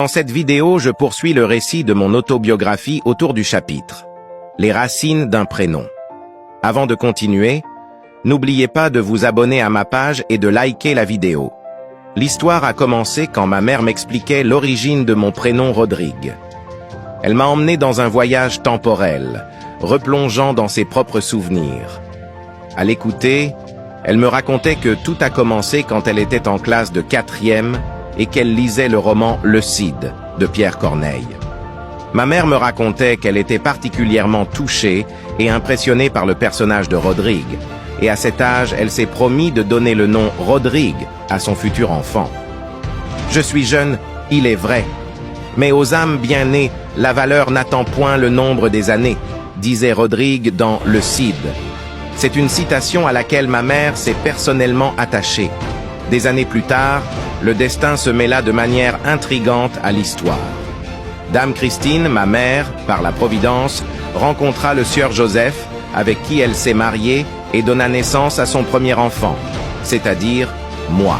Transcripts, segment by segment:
Dans cette vidéo, je poursuis le récit de mon autobiographie autour du chapitre « Les racines d'un prénom ». Avant de continuer, n'oubliez pas de vous abonner à ma page et de liker la vidéo. L'histoire a commencé quand ma mère m'expliquait l'origine de mon prénom Rodrigue. Elle m'a emmené dans un voyage temporel, replongeant dans ses propres souvenirs. À l'écouter, elle me racontait que tout a commencé quand elle était en classe de 4e et qu'elle lisait le roman Le Cid de Pierre Corneille. Ma mère me racontait qu'elle était particulièrement touchée et impressionnée par le personnage de Rodrigue, et à cet âge, elle s'est promis de donner le nom Rodrigue à son futur enfant. Je suis jeune, il est vrai, mais aux âmes bien nées, la valeur n'attend point le nombre des années, disait Rodrigue dans Le Cid. C'est une citation à laquelle ma mère s'est personnellement attachée. Des années plus tard, le destin se mêla de manière intrigante à l'histoire. Dame Christine, ma mère, par la Providence, rencontra le sieur Joseph, avec qui elle s'est mariée et donna naissance à son premier enfant, c'est-à-dire moi.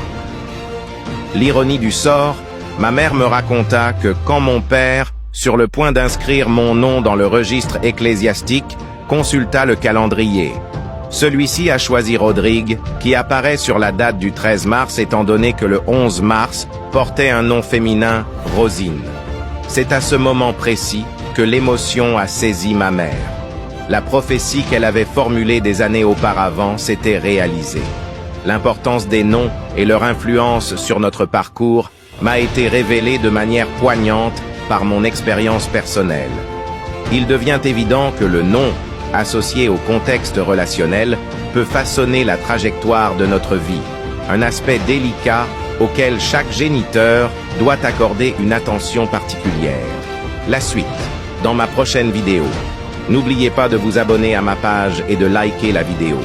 L'ironie du sort, ma mère me raconta que quand mon père, sur le point d'inscrire mon nom dans le registre ecclésiastique, consulta le calendrier. Celui-ci a choisi Rodrigue, qui apparaît sur la date du 13 mars étant donné que le 11 mars portait un nom féminin, Rosine. C'est à ce moment précis que l'émotion a saisi ma mère. La prophétie qu'elle avait formulée des années auparavant s'était réalisée. L'importance des noms et leur influence sur notre parcours m'a été révélée de manière poignante par mon expérience personnelle. Il devient évident que le nom, associé au contexte relationnel, peut façonner la trajectoire de notre vie, un aspect délicat auquel chaque géniteur doit accorder une attention particulière. La suite, dans ma prochaine vidéo. N'oubliez pas de vous abonner à ma page et de liker la vidéo.